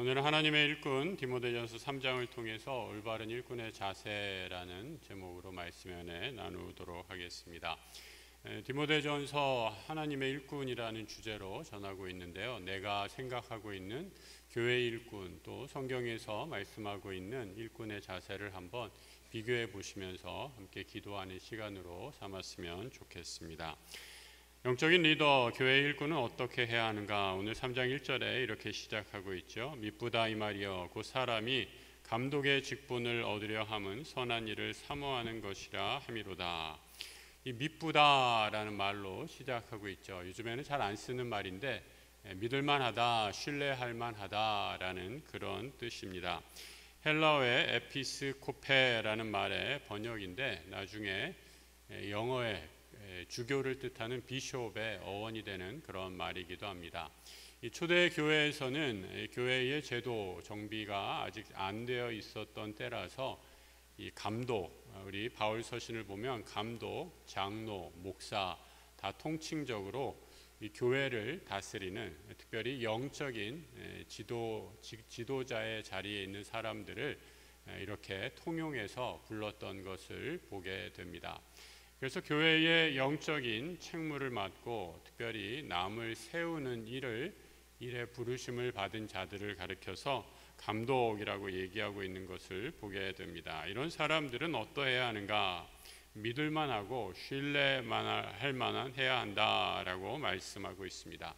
오늘은 하나님의 일꾼 디모데전서 3장을 통해서 올바른 일꾼의 자세라는 제목으로 말씀 연회 나누도록 하겠습니다. 디모데전서 하나님의 일꾼이라는 주제로 전하고 있는데요. 내가 생각하고 있는 교회 일꾼, 또 성경에서 말씀하고 있는 일꾼의 자세를 한번 비교해 보시면서 함께 기도하는 시간으로 삼았으면 좋겠습니다. 영적인 리더, 교회 일꾼은 어떻게 해야 하는가? 오늘 3장 1절에 이렇게 시작하고 있죠. 미쁘다 이 말이여 곧 사람이 감독의 직분을 얻으려 함은 선한 일을 사모하는 것이라 함이로다. 이 미쁘다라는 말로 시작하고 있죠. 요즘에는 잘 안 쓰는 말인데 믿을만하다, 신뢰할 만하다라는 그런 뜻입니다. 헬라어의 에피스코페라는 말의 번역인데 나중에 영어의 주교를 뜻하는 비숍의 어원이 되는 그런 말이기도 합니다. 이 초대 교회에서는 교회의 제도 정비가 아직 안 되어 있었던 때라서 이 감독, 우리 바울 서신을 보면 감독, 장로, 목사 다 통칭적으로 이 교회를 다스리는 특별히 영적인 지도자의 자리에 있는 사람들을 이렇게 통용해서 불렀던 것을 보게 됩니다. 그래서 교회의 영적인 책무를 맡고 특별히 남을 세우는 일에 부르심을 받은 자들을 가리켜서 감독이라고 얘기하고 있는 것을 보게 됩니다. 이런 사람들은 어떠해야 하는가? 믿을만하고 신뢰할 만한 해야 한다라고 말씀하고 있습니다.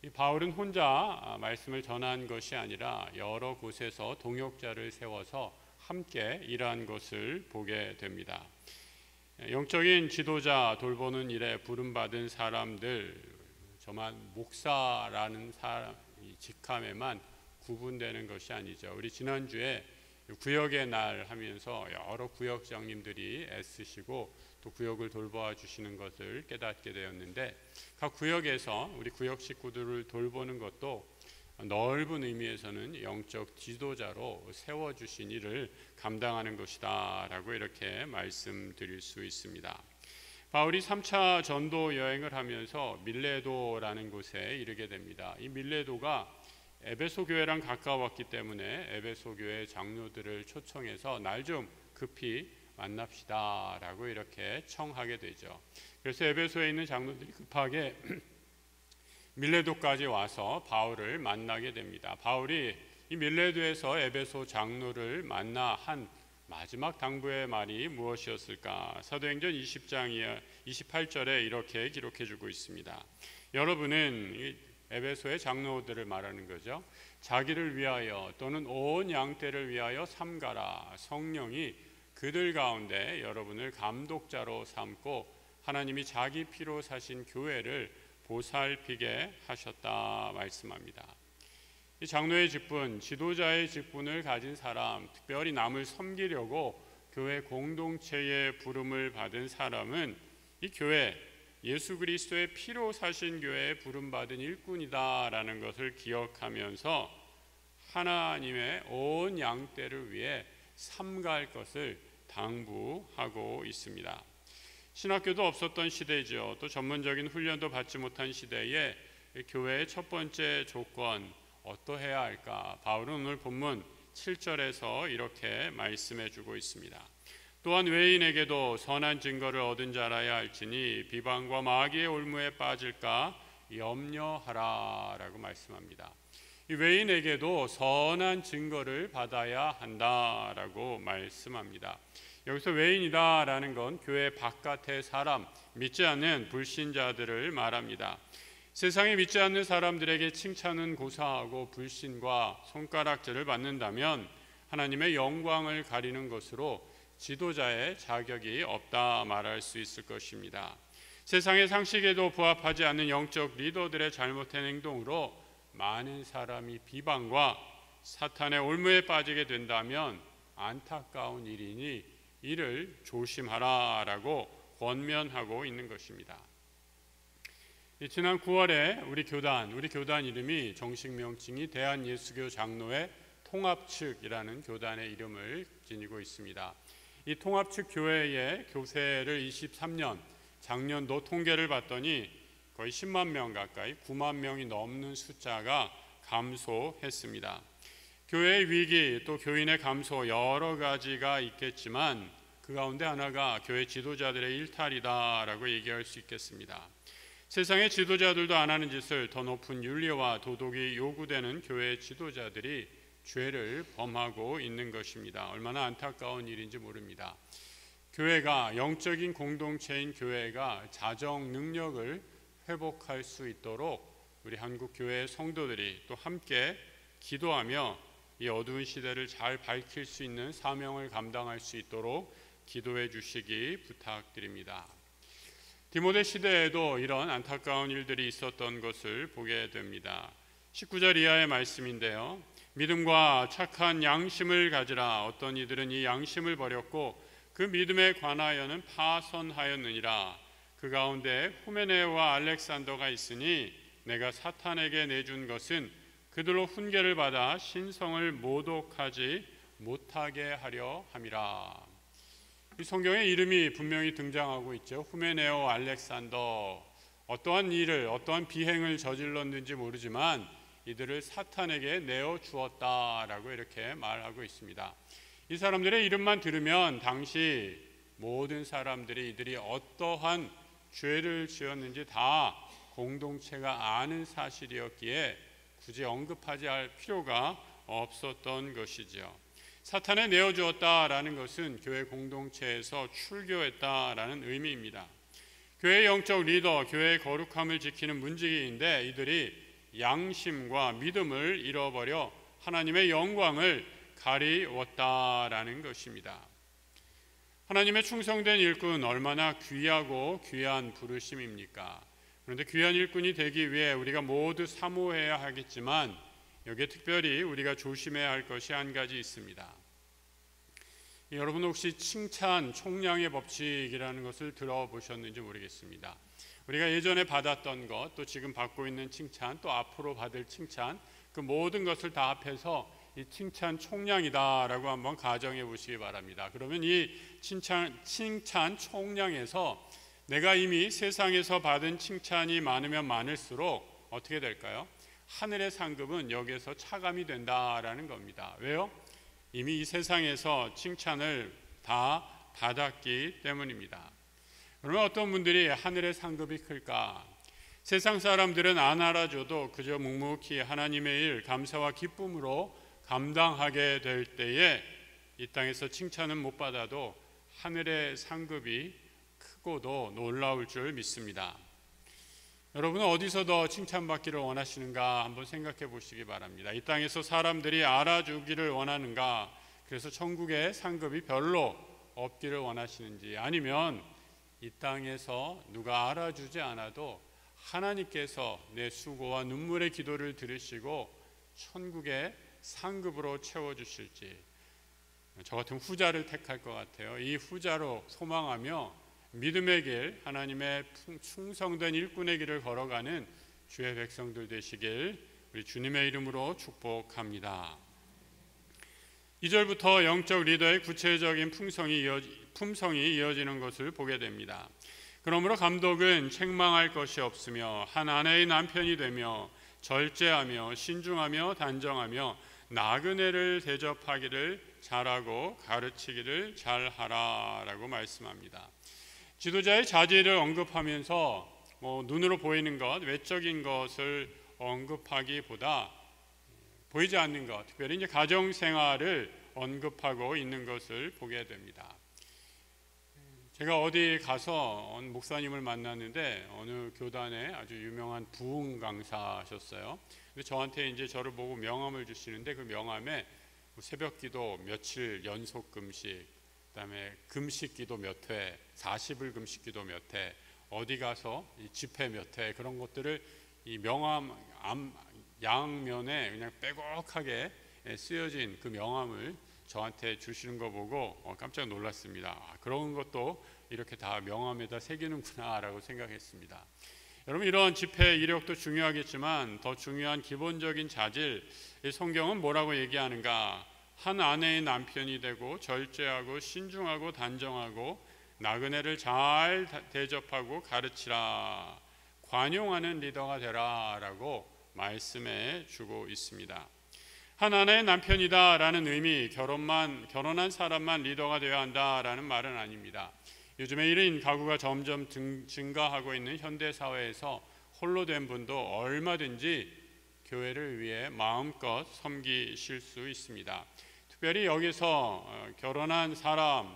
이 바울은 혼자 말씀을 전한 것이 아니라 여러 곳에서 동역자를 세워서 함께 일한 것을 보게 됩니다. 영적인 지도자 돌보는 일에 부름받은 사람들, 저만 목사라는 직함에만 구분되는 것이 아니죠. 우리 지난주에 구역의 날 하면서 여러 구역장님들이 애쓰시고 또 구역을 돌보아 주시는 것을 깨닫게 되었는데, 각 구역에서 우리 구역 식구들을 돌보는 것도 넓은 의미에서는 영적 지도자로 세워주신 일을 감당하는 것이다 라고 이렇게 말씀드릴 수 있습니다. 바울이 3차 전도 여행을 하면서 밀레도라는 곳에 이르게 됩니다. 이 밀레도가 에베소 교회랑 가까웠기 때문에 에베소 교회 장로들을 초청해서 날 좀 급히 만납시다 라고 이렇게 청하게 되죠. 그래서 에베소에 있는 장로들이 급하게 밀레도까지 와서 바울을 만나게 됩니다. 바울이 이 밀레도에서 에베소 장로를 만나 한 마지막 당부의 말이 무엇이었을까? 사도행전 20장 28절에 이렇게 기록해 주고 있습니다. 여러분은 에베소의 장로들을 말하는 거죠. 자기를 위하여 또는 온 양떼를 위하여 삼가라. 성령이 그들 가운데 여러분을 감독자로 삼고 하나님이 자기 피로 사신 교회를 보살피게 하셨다 말씀합니다. 이 장로의 직분, 지도자의 직분을 가진 사람, 특별히 남을 섬기려고 교회 공동체의 부름을 받은 사람은 이 교회, 예수 그리스도의 피로 사신 교회에 부름받은 일꾼이다라는 것을 기억하면서 하나님의 온 양떼를 위해 삼가할 것을 당부하고 있습니다. 신학교도 없었던 시대죠. 또 전문적인 훈련도 받지 못한 시대에 교회의 첫 번째 조건 어떠해야 할까? 바울은 오늘 본문 7절에서 이렇게 말씀해 주고 있습니다. 또한 외인에게도 선한 증거를 얻은 자라야 할지니 비방과 마귀의 올무에 빠질까 염려하라 라고 말씀합니다. 이 외인에게도 선한 증거를 받아야 한다라고 말씀합니다. 여기서 외인이다라는 건 교회 바깥의 사람, 믿지 않는 불신자들을 말합니다. 세상에 믿지 않는 사람들에게 칭찬은 고사하고 불신과 손가락질을 받는다면 하나님의 영광을 가리는 것으로 지도자의 자격이 없다 말할 수 있을 것입니다. 세상의 상식에도 부합하지 않는 영적 리더들의 잘못된 행동으로 많은 사람이 비방과 사탄의 올무에 빠지게 된다면 안타까운 일이니 이를 조심하라라고 권면하고 있는 것입니다. 지난 9월에 우리 교단 이름이 정식 명칭이 대한예수교 장로회 통합측이라는 교단의 이름을 지니고 있습니다. 이 통합측 교회의 교세를 23년 작년도 통계를 봤더니 거의 10만 명 가까이 9만 명이 넘는 숫자가 감소했습니다. 교회의 위기 또 교인의 감소 여러 가지가 있겠지만 그 가운데 하나가 교회 지도자들의 일탈이다라고 얘기할 수 있겠습니다. 세상의 지도자들도 안 하는 짓을 더 높은 윤리와 도덕이 요구되는 교회 지도자들이 죄를 범하고 있는 것입니다. 얼마나 안타까운 일인지 모릅니다. 교회가, 영적인 공동체인 교회가 자정 능력을 회복할 수 있도록 우리 한국 교회 성도들이 또 함께 기도하며 이 어두운 시대를 잘 밝힐 수 있는 사명을 감당할 수 있도록 기도해 주시기 부탁드립니다. 디모데 시대에도 이런 안타까운 일들이 있었던 것을 보게 됩니다. 19절 이하의 말씀인데요. 믿음과 착한 양심을 가지라. 어떤 이들은 이 양심을 버렸고 그 믿음에 관하여는 파선하였느니라. 그 가운데 후메네오와 알렉산더가 있으니 내가 사탄에게 내준 것은 그들로 훈계를 받아 신성을 모독하지 못하게 하려 함이라. 이 성경에 이름이 분명히 등장하고 있죠. 후메네오, 알렉산더. 어떠한 일을, 어떠한 비행을 저질렀는지 모르지만 이들을 사탄에게 내어 주었다라고 이렇게 말하고 있습니다. 이 사람들의 이름만 들으면 당시 모든 사람들이 이들이 어떠한 죄를 지었는지 다 공동체가 아는 사실이었기에 굳이 언급하지 할 필요가 없었던 것이죠. 사탄에 내어주었다라는 것은 교회 공동체에서 출교했다라는 의미입니다. 교회의 영적 리더, 교회의 거룩함을 지키는 문지기인데 이들이 양심과 믿음을 잃어버려 하나님의 영광을 가리웠다라는 것입니다. 하나님의 충성된 일꾼 얼마나 귀하고 귀한 부르심입니까? 그런데 귀한 일꾼이 되기 위해 우리가 모두 사모해야 하겠지만 여기에 특별히 우리가 조심해야 할 것이 한 가지 있습니다. 여러분 혹시 칭찬 총량의 법칙이라는 것을 들어보셨는지 모르겠습니다. 우리가 예전에 받았던 것, 또 지금 받고 있는 칭찬, 또 앞으로 받을 칭찬, 그 모든 것을 다 합해서 이 칭찬 총량이다라고 한번 가정해 보시기 바랍니다. 그러면 이 칭찬 총량에서 내가 이미 세상에서 받은 칭찬이 많으면 많을수록 어떻게 될까요? 하늘의 상급은 여기에서 차감이 된다라는 겁니다. 왜요? 이미 이 세상에서 칭찬을 다 받았기 때문입니다. 그러면 어떤 분들이 하늘의 상급이 클까? 세상 사람들은 안 알아줘도 그저 묵묵히 하나님의 일 감사와 기쁨으로 감당하게 될 때에 이 땅에서 칭찬은 못 받아도 하늘의 상급이 크고도 놀라울 줄 믿습니다. 여러분은 어디서 더 칭찬받기를 원하시는가 한번 생각해 보시기 바랍니다. 이 땅에서 사람들이 알아주기를 원하는가? 그래서 천국의 상급이 별로 없기를 원하시는지, 아니면 이 땅에서 누가 알아주지 않아도 하나님께서 내 수고와 눈물의 기도를 들으시고 천국의 상급으로 채워주실지, 저 같은 후자를 택할 것 같아요. 이 후자로 소망하며 믿음의 길, 하나님의 충성된 일꾼의 길을 걸어가는 주의 백성들 되시길 우리 주님의 이름으로 축복합니다. 2절부터 영적 리더의 구체적인 품성이 이어지는 것을 보게 됩니다. 그러므로 감독은 책망할 것이 없으며 한 아내의 남편이 되며 절제하며 신중하며 단정하며 나그네를 대접하기를 잘하고 가르치기를 잘하라라고 말씀합니다. 지도자의 자질을 언급하면서 눈으로 보이는 것, 외적인 것을 언급하기보다 보이지 않는 것, 특별히 이제 가정 생활을 언급하고 있는 것을 보게 됩니다. 제가 어디 가서 목사님을 만났는데 어느 교단에 아주 유명한 부흥 강사셨어요. 근데 저한테 이제 저를 보고 명함을 주시는데 그 명함에 새벽기도 며칠 연속 금식, 그다음에 금식기도 몇 회, 40일 금식기도 몇 회, 어디 가서 집회 몇 회, 그런 것들을 이 명함 양면에 그냥 빼곡하게 쓰여진 그 명함을 저한테 주시는 거 보고 깜짝 놀랐습니다. 그런 것도 이렇게 다 명함에다 새기는구나라고 생각했습니다. 여러분, 이런 집회 이력도 중요하겠지만 더 중요한 기본적인 자질, 이 성경은 뭐라고 얘기하는가? 한 아내의 남편이 되고 절제하고 신중하고 단정하고 나그네를 잘 대접하고 가르치라, 관용하는 리더가 되라라고 말씀해 주고 있습니다. 하나의 남편이다라는 의미, 결혼한 사람만 리더가 되어야 한다라는 말은 아닙니다. 요즘에 1인 가구가 점점 증가하고 있는 현대 사회에서 홀로 된 분도 얼마든지 교회를 위해 마음껏 섬기실 수 있습니다. 특별히 여기서 결혼한 사람,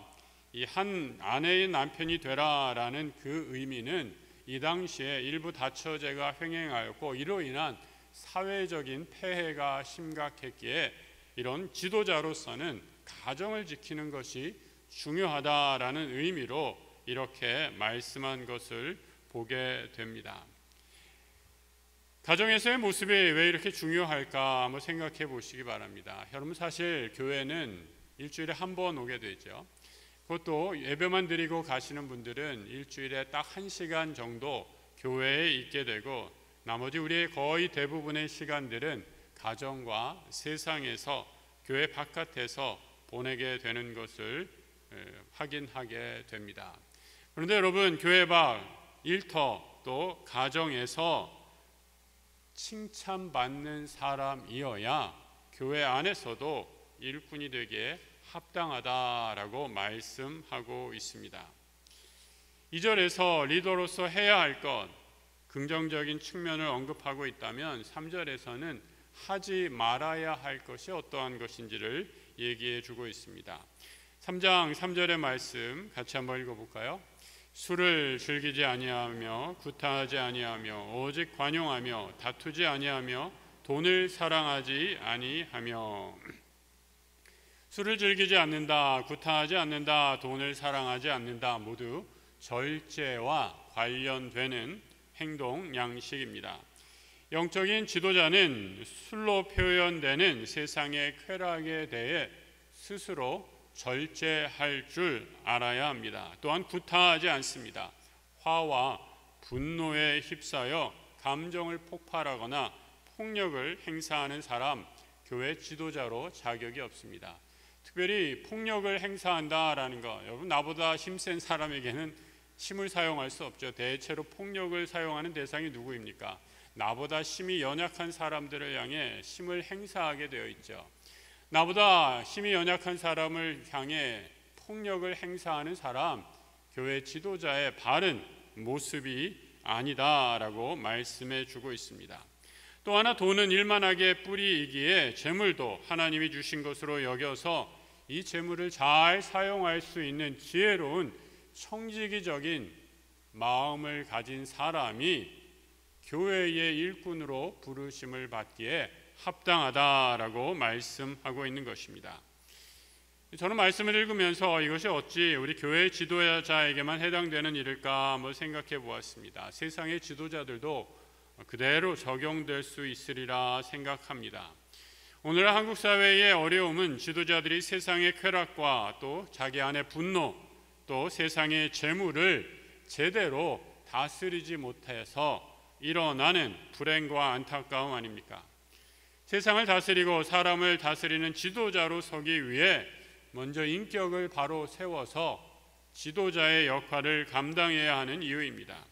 이 한 아내의 남편이 되라라는 그 의미는 이 당시에 일부 다처제가 횡행하였고 이로 인한 사회적인 폐해가 심각했기에 이런 지도자로서는 가정을 지키는 것이 중요하다라는 의미로 이렇게 말씀한 것을 보게 됩니다. 가정에서의 모습이 왜 이렇게 중요할까 한번 생각해 보시기 바랍니다. 여러분, 사실 교회는 일주일에 한 번 오게 되죠. 그것도 예배만 드리고 가시는 분들은 일주일에 딱 1시간 정도 교회에 있게 되고 나머지 우리의 거의 대부분의 시간들은 가정과 세상에서 교회 바깥에서 보내게 되는 것을 확인하게 됩니다. 그런데 여러분, 교회 밖, 일터 또 가정에서 칭찬받는 사람이어야 교회 안에서도 일꾼이 되기에 합당하다라고 말씀하고 있습니다. 2절에서 리더로서 해야 할 것, 긍정적인 측면을 언급하고 있다면 3절에서는 하지 말아야 할 것이 어떠한 것인지를 얘기해 주고 있습니다. 3장 3절의 말씀 같이 한번 읽어볼까요? 술을 즐기지 아니하며 구타하지 아니하며 오직 관용하며 다투지 아니하며 돈을 사랑하지 아니하며. 술을 즐기지 않는다, 구타하지 않는다, 돈을 사랑하지 않는다 모두 절제와 관련되는 행동 양식입니다. 영적인 지도자는 술로 표현되는 세상의 쾌락에 대해 스스로 절제할 줄 알아야 합니다. 또한 구타하지 않습니다. 화와 분노에 휩싸여 감정을 폭발하거나 폭력을 행사하는 사람, 교회 지도자로 자격이 없습니다. 특별히 폭력을 행사한다라는 것, 여러분, 나보다 힘센 사람에게는 힘을 사용할 수 없죠. 대체로 폭력을 사용하는 대상이 누구입니까? 나보다 힘이 연약한 사람들을 향해 힘을 행사하게 되어 있죠. 나보다 힘이 연약한 사람을 향해 폭력을 행사하는 사람, 교회 지도자의 바른 모습이 아니다라고 말씀해 주고 있습니다. 또 하나, 돈은 일만하게 뿌리이기에 재물도 하나님이 주신 것으로 여겨서 이 재물을 잘 사용할 수 있는 지혜로운 청지기적인 마음을 가진 사람이 교회의 일꾼으로 부르심을 받기에 합당하다라고 말씀하고 있는 것입니다. 저는 말씀을 읽으면서 이것이 어찌 우리 교회 지도자에게만 해당되는 일일까 한번 생각해 보았습니다. 세상의 지도자들도 그대로 적용될 수 있으리라 생각합니다. 오늘 한국 사회의 어려움은 지도자들이 세상의 쾌락과 또 자기 안의 분노, 또 세상의 재물을 제대로 다스리지 못해서 일어나는 불행과 안타까움 아닙니까? 세상을 다스리고 사람을 다스리는 지도자로 서기 위해 먼저 인격을 바로 세워서 지도자의 역할을 감당해야 하는 이유입니다.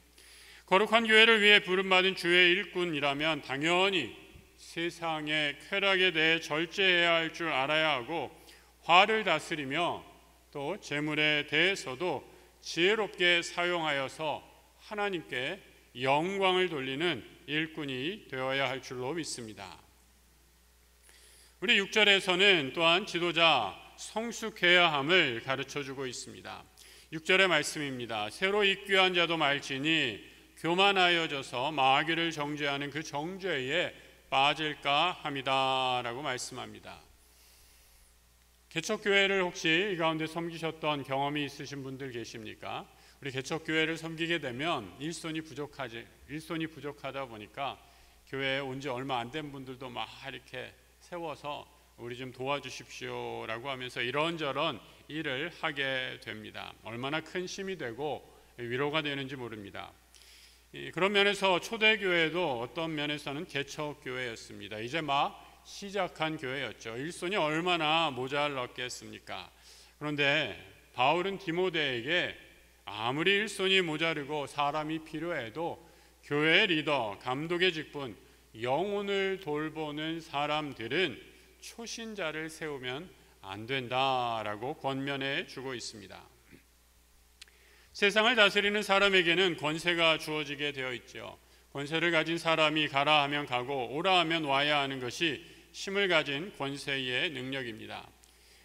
거룩한 교회를 위해 부름받은 주의 일꾼이라면 당연히 세상의 쾌락에 대해 절제해야 할 줄 알아야 하고, 화를 다스리며 또 재물에 대해서도 지혜롭게 사용하여서 하나님께 영광을 돌리는 일꾼이 되어야 할 줄로 믿습니다. 우리 6절에서는 또한 지도자 성숙해야 함을 가르쳐주고 있습니다. 6절의 말씀입니다. 새로 입교한 자도 말지니 교만하여져서 마귀를 정죄하는 그 정죄에 빠질까 합니다 라고 말씀합니다. 개척교회를 혹시 이 가운데 섬기셨던 경험이 있으신 분들 계십니까? 우리 개척교회를 섬기게 되면 일손이 부족하다 보니까 교회에 온 지 얼마 안 된 분들도 막 이렇게 세워서 우리 좀 도와주십시오 라고 하면서 이런저런 일을 하게 됩니다. 얼마나 큰 힘이 되고 위로가 되는지 모릅니다. 그런 면에서 초대교회도 어떤 면에서는 개척교회였습니다. 이제 막 시작한 교회였죠. 일손이 얼마나 모자랐겠습니까? 그런데 바울은 디모데에게 아무리 일손이 모자르고 사람이 필요해도 교회의 리더, 감독의 직분, 영혼을 돌보는 사람들은 초신자를 세우면 안 된다라고 권면해 주고 있습니다. 세상을 다스리는 사람에게는 권세가 주어지게 되어 있죠. 권세를 가진 사람이 가라 하면 가고 오라 하면 와야 하는 것이 힘을 가진 권세의 능력입니다.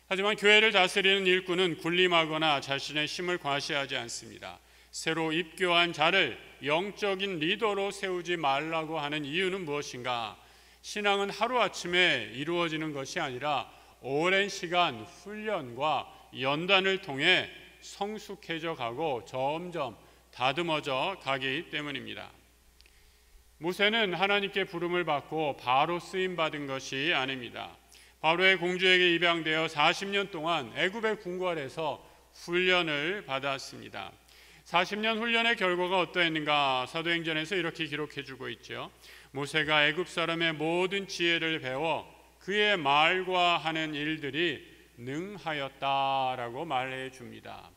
하지만 교회를 다스리는 일꾼은 군림하거나 자신의 힘을 과시하지 않습니다. 새로 입교한 자를 영적인 리더로 세우지 말라고 하는 이유는 무엇인가? 신앙은 하루아침에 이루어지는 것이 아니라 오랜 시간 훈련과 연단을 통해 성숙해져 가고 점점 다듬어져 가기 때문입니다. 모세는 하나님께 부름을 받고 바로 쓰임받은 것이 아닙니다. 바로의 공주에게 입양되어 40년 동안 애굽의 궁궐에서 훈련을 받았습니다. 40년 훈련의 결과가 어떠했는가? 사도행전에서 이렇게 기록해 주고 있죠. 모세가 애굽 사람의 모든 지혜를 배워 그의 말과 하는 일들이 능하였다라고 말해 줍니다.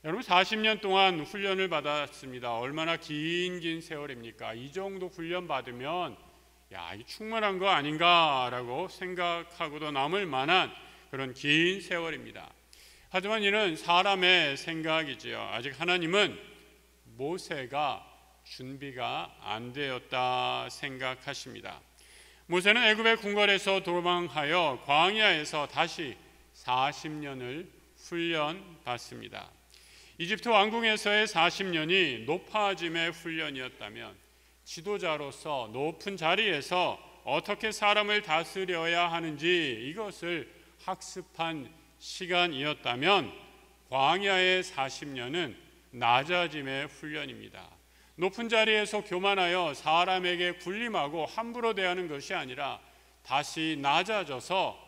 여러분 40년 동안 훈련을 받았습니다. 얼마나 긴 세월입니까? 이 정도 훈련 받으면 이게 충분한 거 아닌가라고 생각하고도 남을 만한 그런 긴 세월입니다. 하지만 이는 사람의 생각이지요. 아직 하나님은 모세가 준비가 안 되었다 생각하십니다. 모세는 애굽의 궁궐에서 도망하여 광야에서 다시 40년을 훈련받습니다. 이집트 왕궁에서의 40년이 높아짐의 훈련이었다면 지도자로서 높은 자리에서 어떻게 사람을 다스려야 하는지 이것을 학습한 시간이었다면 광야의 40년은 낮아짐의 훈련입니다. 높은 자리에서 교만하여 사람에게 군림하고 함부로 대하는 것이 아니라 다시 낮아져서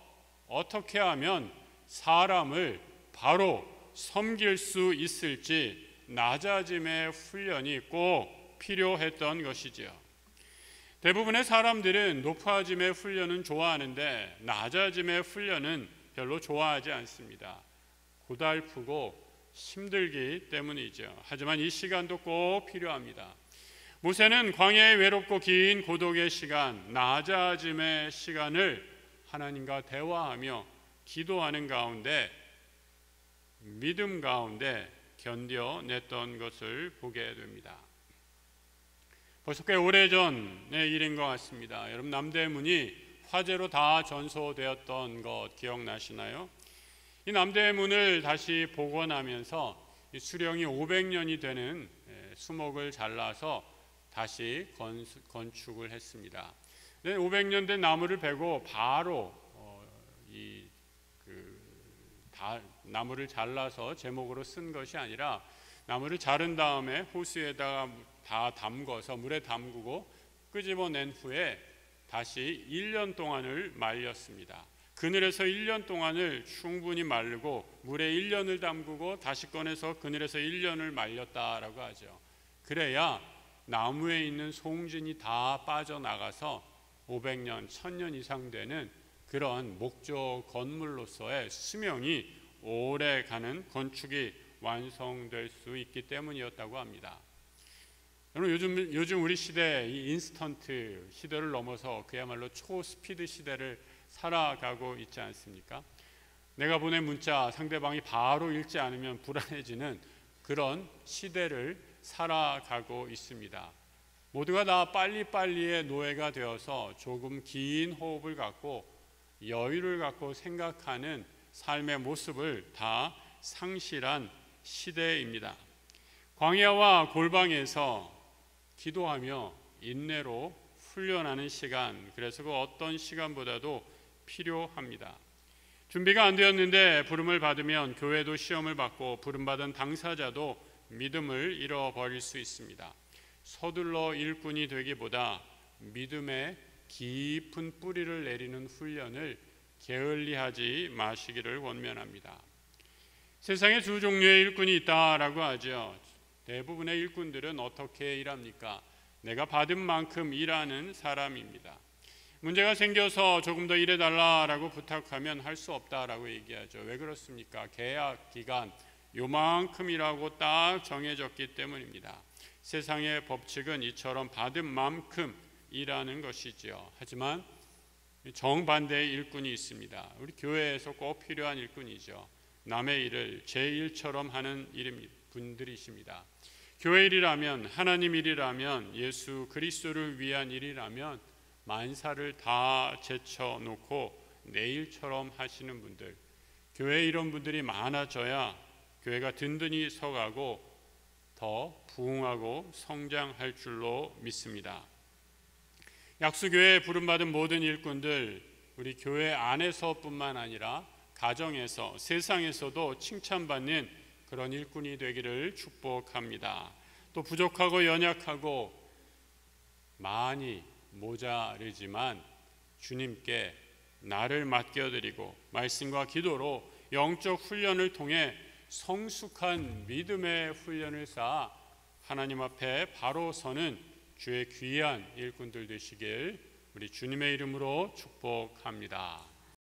어떻게 하면 사람을 바로 섬길 수 있을지 낮아짐의 훈련이 꼭 필요했던 것이지요. 대부분의 사람들은 높아짐의 훈련은 좋아하는데 낮아짐의 훈련은 별로 좋아하지 않습니다. 고달프고 힘들기 때문이죠. 하지만 이 시간도 꼭 필요합니다. 모세는 광야의 외롭고 긴 고독의 시간, 낮아짐의 시간을 하나님과 대화하며 기도하는 가운데 믿음 가운데 견뎌냈던 것을 보게 됩니다. 벌써 꽤 오래전의 일인 것 같습니다. 여러분 남대문이 화재로 다 전소되었던 것 기억나시나요? 이 남대문을 다시 복원하면서 수령이 500년이 되는 수목을 잘라서 다시 건축을 했습니다. 500년 된 나무를 베고 바로 나무를 잘라서 제목으로 쓴 것이 아니라 나무를 자른 다음에 호수에다가 다 담궈서 물에 담그고 끄집어낸 후에 다시 1년 동안을 말렸습니다. 그늘에서 1년 동안을 충분히 마르고 물에 1년을 담그고 다시 꺼내서 그늘에서 1년을 말렸다라고 하죠. 그래야 나무에 있는 송진이 다 빠져나가서 500년, 1000년 이상 되는 그런 목조 건물로서의 수명이 오래 가는 건축이 완성될 수 있기 때문이었다고 합니다. 여러분 요즘 우리 시대 이 인스턴트 시대를 넘어서 그야말로 초스피드 시대를 살아가고 있지 않습니까? 내가 보낸 문자 상대방이 바로 읽지 않으면 불안해지는 그런 시대를 살아가고 있습니다. 모두가 다 빨리빨리의 노예가 되어서 조금 긴 호흡을 갖고 여유를 갖고 생각하는 삶의 모습을 다 상실한 시대입니다. 광야와 골방에서 기도하며 인내로 훈련하는 시간, 그래서 그 어떤 시간보다도 필요합니다. 준비가 안 되었는데 부름을 받으면 교회도 시험을 받고 부름받은 당사자도 믿음을 잃어버릴 수 있습니다. 서둘러 일꾼이 되기보다 믿음의 깊은 뿌리를 내리는 훈련을 게을리하지 마시기를 권면합니다. 세상에 두 종류의 일꾼이 있다라고 하죠. 대부분의 일꾼들은 어떻게 일합니까? 내가 받은 만큼 일하는 사람입니다. 문제가 생겨서 조금 더 일해달라라고 부탁하면 할 수 없다라고 얘기하죠. 왜 그렇습니까? 계약 기간 요만큼이라고 딱 정해졌기 때문입니다. 세상의 법칙은 이처럼 받은 만큼 일하는 것이지요. 하지만 정반대의 일꾼이 있습니다. 우리 교회에서 꼭 필요한 일꾼이죠. 남의 일을 제 일처럼 하는 분들이십니다. 교회 일이라면, 하나님 일이라면, 예수 그리스도를 위한 일이라면 만사를 다 제쳐놓고 내 일처럼 하시는 분들, 교회에 이런 분들이 많아져야 교회가 든든히 서가고 더 부흥하고 성장할 줄로 믿습니다. 약수교회에 부름받은 모든 일꾼들, 우리 교회 안에서뿐만 아니라 가정에서, 세상에서도 칭찬받는 그런 일꾼이 되기를 축복합니다. 또 부족하고 연약하고 많이 모자르지만 주님께 나를 맡겨드리고 말씀과 기도로 영적 훈련을 통해 성숙한 믿음의 훈련을 쌓아 하나님 앞에 바로 서는 주의 귀한 일꾼들 되시길 우리 주님의 이름으로 축복합니다.